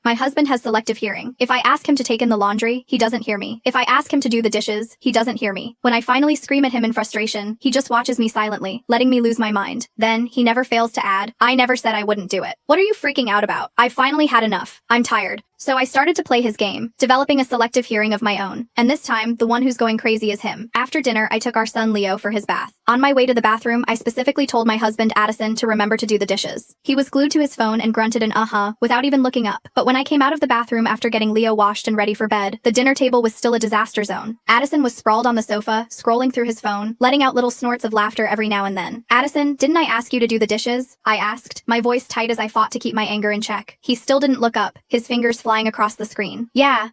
My husband has selective hearing. If I ask him to take in the laundry, he doesn't hear me. If I ask him to do the dishes, he doesn't hear me. When I finally scream at him in frustration, he just watches me silently, letting me lose my mind. Then, he never fails to add, I never said I wouldn't do it. What are you freaking out about? I finally had enough. I'm tired. So I started to play his game, developing a selective hearing of my own. And this time, the one who's going crazy is him. After dinner, I took our son Leo for his bath. On my way to the bathroom, I specifically told my husband Addison to remember to do the dishes. He was glued to his phone and grunted an uh-huh, without even looking up. But when I came out of the bathroom after getting Leo washed and ready for bed, the dinner table was still a disaster zone. Addison was sprawled on the sofa, scrolling through his phone, letting out little snorts of laughter every now and then. Addison, didn't I ask you to do the dishes? I asked, my voice tight as I fought to keep my anger in check. He still didn't look up, his fingers flying across the screen. Yeah,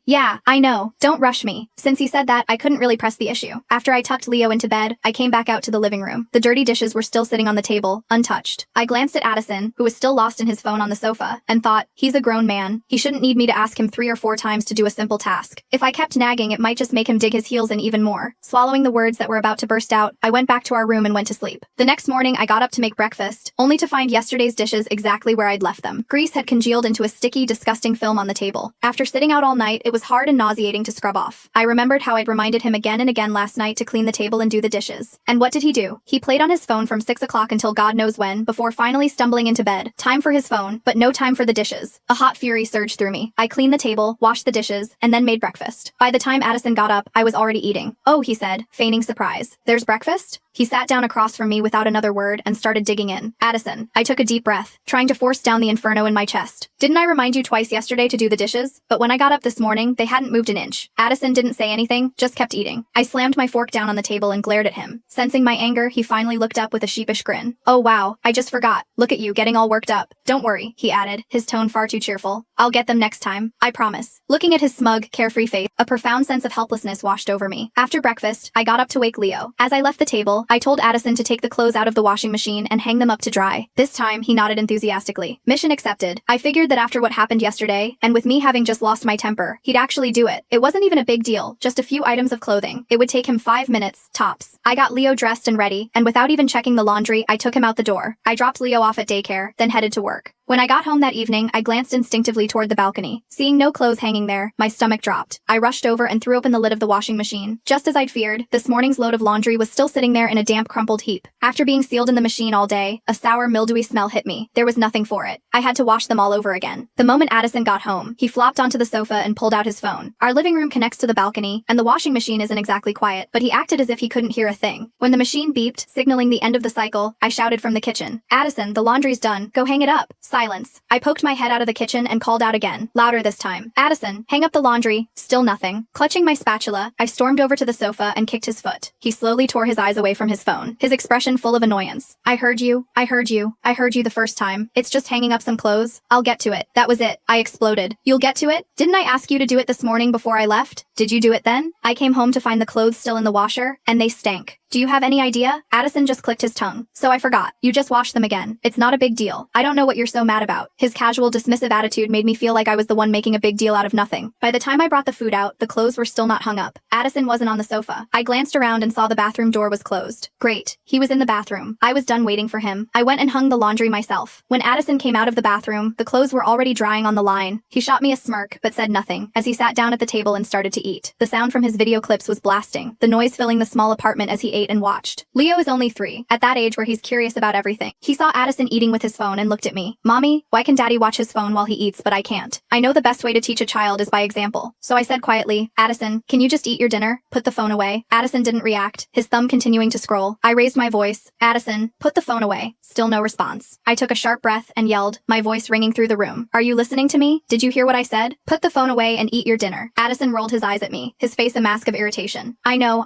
I know. Don't rush me. Since he said that, I couldn't really press the issue. After I tucked Leo into bed, I came back out to the living room. The dirty dishes were still sitting on the table, untouched. I glanced at Addison, who was still lost in his phone on the sofa, and thought, he's a grown man. He shouldn't need me to ask him 3 or 4 times to do a simple task. If I kept nagging, it might just make him dig his heels in even more. Swallowing the words that were about to burst out, I went back to our room and went to sleep. The next morning, I got up to make breakfast, only to find yesterday's dishes exactly where I'd left them. Grease had congealed into a sticky, disgusting film on the table. After sitting out all night, it was hard and nauseating to scrub off. I remembered how I'd reminded him again and again last night to clean the table and do the dishes. And what did he do? He played on his phone from 6 o'clock until God knows when, before finally stumbling into bed. Time for his phone, but no time for the dishes. A hot fury surged through me. I cleaned the table, washed the dishes, and then made breakfast. By the time Addison got up, I was already eating. Oh, he said, feigning surprise. There's breakfast? He sat down across from me without another word and started digging in. Addison. I took a deep breath, trying to force down the inferno in my chest. Didn't I remind you twice yesterday to do the dishes? But when I got up this morning, they hadn't moved an inch. Addison didn't say anything, just kept eating. I slammed my fork down on the table and glared at him. Sensing my anger, he finally looked up with a sheepish grin. Oh wow, I just forgot. Look at you getting all worked up. Don't worry, he added, his tone far too cheerful. I'll get them next time. I promise. Looking at his smug, carefree face, a profound sense of helplessness washed over me. After breakfast, I got up to wake Leo. As I left the table, I told Addison to take the clothes out of the washing machine and hang them up to dry. This time, he nodded enthusiastically. Mission accepted. I figured that after what happened yesterday, and with me having just lost my temper, he'd actually do it. It wasn't even a big deal, just a few items of clothing. It would take him 5 minutes, tops. I got Leo dressed and ready, and without even checking the laundry, I took him out the door. I dropped Leo off at daycare, then headed to work. When I got home that evening, I glanced instinctively toward the balcony. Seeing no clothes hanging there, my stomach dropped. I rushed over and threw open the lid of the washing machine. Just as I'd feared, this morning's load of laundry was still sitting there in a damp, crumpled heap. After being sealed in the machine all day, a sour, mildewy smell hit me. There was nothing for it. I had to wash them all over again. The moment Addison got home, he flopped onto the sofa and pulled out his phone. Our living room connects to the balcony, and the washing machine isn't exactly quiet, but he acted as if he couldn't hear a thing. When the machine beeped, signaling the end of the cycle, I shouted from the kitchen. Addison, the laundry's done. Go hang it up. Silence. I poked my head out of the kitchen and called out again, louder this time. Addison, hang up the laundry. Still nothing. Clutching my spatula, I stormed over to the sofa and kicked his foot. He slowly tore his eyes away from his phone, his expression full of annoyance. I heard you the first time. It's just hanging up some clothes. I'll get to it. That was it. I exploded. You'll get to it? Didn't I ask you to do it this morning before I left? Did you do it then? I came home to find the clothes still in the washer, and they stank. Do you have any idea? Addison just clicked his tongue. So I forgot. You just washed them again. It's not a big deal. I don't know what you're so mad about. His casual, dismissive attitude made me feel like I was the one making a big deal out of nothing. By the time I brought the food out, the clothes were still not hung up. Addison wasn't on the sofa. I glanced around and saw the bathroom door was closed. Great. He was in the bathroom. I was done waiting for him. I went and hung the laundry myself. When Addison came out of the bathroom, the clothes were already drying on the line. He shot me a smirk, but said nothing, as he sat down at the table and started to eat. The sound from his video clips was blasting, the noise filling the small apartment as he ate and watched. Leo is only 3, at that age where he's curious about everything. He saw Addison eating with his phone and looked at me. Mommy, why can Daddy watch his phone while he eats but I can't? I know the best way to teach a child is by example. So I said quietly, Addison, can you just eat your dinner? Put the phone away. Addison didn't react, his thumb continuing to scroll. I raised my voice. Addison, put the phone away. Still no response. I took a sharp breath and yelled, my voice ringing through the room. Are you listening to me? Did you hear what I said? Put the phone away and eat your dinner. Addison rolled his eyes at me, his face a mask of irritation. I know.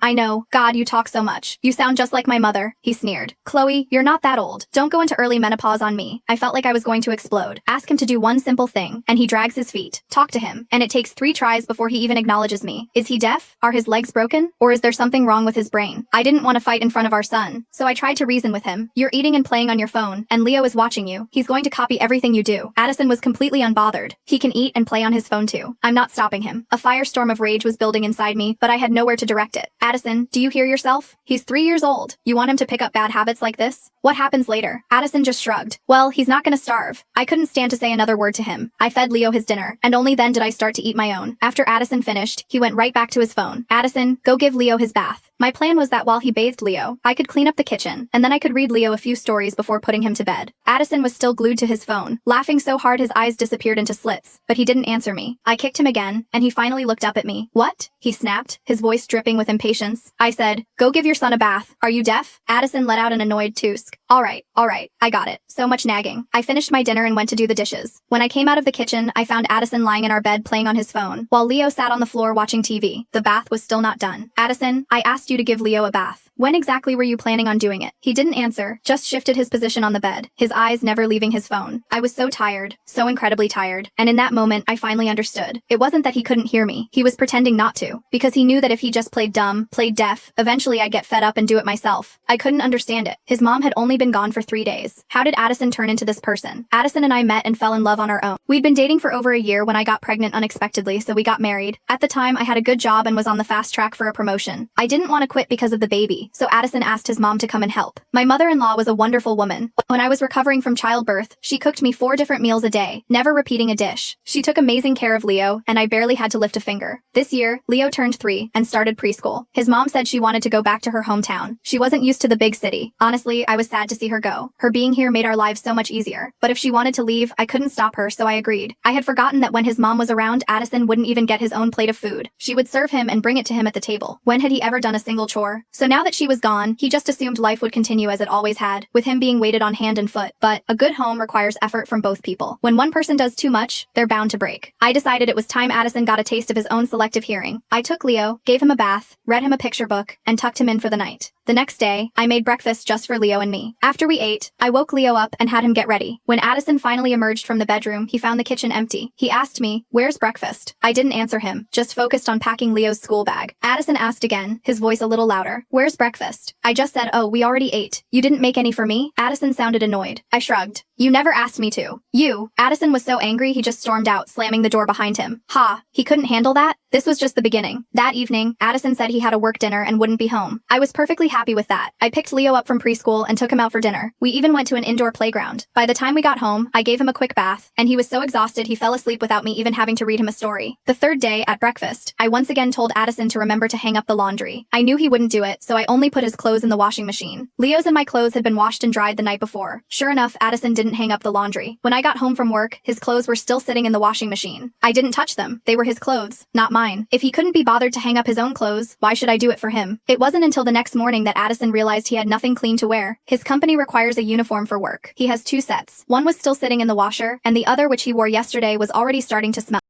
God, you talk so much. You sound just like my mother. He sneered. Chloe, you're not that old. Don't go into early menopause on me. I felt like I was going to explode. Ask him to do one simple thing, and he drags his feet. Talk to him, and it takes 3 tries before he even acknowledges me. Is he deaf? Are his legs broken? Or is there something wrong with his brain? I didn't want to fight in front of our son, so I tried to reason with him. You're eating and playing on your phone, and Leo is watching you. He's going to copy everything you do. Addison was completely unbothered. He can eat and play on his phone too. I'm not stopping him. A firestorm of rage was building inside me, but I had nowhere to direct it. Addison, do you hear yourself? He He's 3 years old. You want him to pick up bad habits like this? What happens later? Addison just shrugged. Well, he's not gonna starve. I couldn't stand to say another word to him. I fed Leo his dinner, and only then did I start to eat my own. After Addison finished, he went right back to his phone. Addison, go give Leo his bath. My plan was that while he bathed Leo, I could clean up the kitchen, and then I could read Leo a few stories before putting him to bed. Addison was still glued to his phone, laughing so hard his eyes disappeared into slits, but he didn't answer me. I kicked him again, and he finally looked up at me. What? He snapped, his voice dripping with impatience. I said, go give your son a bath. Are you deaf? Addison let out an annoyed tusk. All right, I got it. So much nagging. I finished my dinner and went to do the dishes. When I came out of the kitchen, I found Addison lying in our bed playing on his phone, while Leo sat on the floor watching TV. The bath was still not done. Addison, I asked you to give Leo a bath. When exactly were you planning on doing it? He didn't answer, just shifted his position on the bed, his eyes never leaving his phone. I was so tired, so incredibly tired, and in that moment I finally understood. It wasn't that he couldn't hear me, he was pretending not to, because he knew that if he just played dumb, played deaf, eventually I'd get fed up and do it myself. I couldn't understand it. His mom had only been gone for 3 days. How did Addison turn into this person? Addison and I met and fell in love on our own. We'd been dating for over a year when I got pregnant unexpectedly, so we got married. At the time, I had a good job and was on the fast track for a promotion. I didn't want to quit because of the baby, so Addison asked his mom to come and help. My mother-in-law was a wonderful woman. When I was recovering from childbirth, she cooked me 4 different meals a day, never repeating a dish. She took amazing care of Leo, and I barely had to lift a finger. This year, Leo turned 3 and started preschool. His mom said she wanted to go back to her hometown. She wasn't used to the big city. Honestly, I was sad to see her go. Her being here made our lives so much easier. But if she wanted to leave, I couldn't stop her, so I agreed. I had forgotten that when his mom was around, Addison wouldn't even get his own plate of food. She would serve him and bring it to him at the table. When had he ever done a single chore? So now that she was gone, he just assumed life would continue as it always had, with him being waited on hand and foot. But a good home requires effort from both people. When one person does too much, they're bound to break. I decided it was time Addison got a taste of his own selective hearing. I took Leo, gave him a bath, read him a picture book, and tucked him in for the night. The next day, I made breakfast just for Leo and me. After we ate, I woke Leo up and had him get ready. When Addison finally emerged from the bedroom, he found the kitchen empty. He asked me, "Where's breakfast?" I didn't answer him, just focused on packing Leo's school bag. Addison asked again, his voice a little louder. "Where's breakfast?" I just said, "Oh, we already ate. You didn't make any for me?" Addison sounded annoyed. I shrugged. "You never asked me to." "You." Addison was so angry he just stormed out, slamming the door behind him. Ha, he couldn't handle that? This was just the beginning. That evening, Addison said he had a work dinner and wouldn't be home. I was perfectly happy with that. I picked Leo up from preschool and took him out for dinner. We even went to an indoor playground. By the time we got home, I gave him a quick bath, and he was so exhausted he fell asleep without me even having to read him a story. The third day, at breakfast, I once again told Addison to remember to hang up the laundry. I knew he wouldn't do it, so I only put his clothes in the washing machine. Leo's and my clothes had been washed and dried the night before. Sure enough, Addison didn't hang up the laundry. When I got home from work, his clothes were still sitting in the washing machine. I didn't touch them. They were his clothes, not mine. If he couldn't be bothered to hang up his own clothes, why should I do it for him? It wasn't until the next morning that Addison realized he had nothing clean to wear. His company requires a uniform for work. He has 2 sets. One was still sitting in the washer, and the other, which he wore yesterday, was already starting to smell.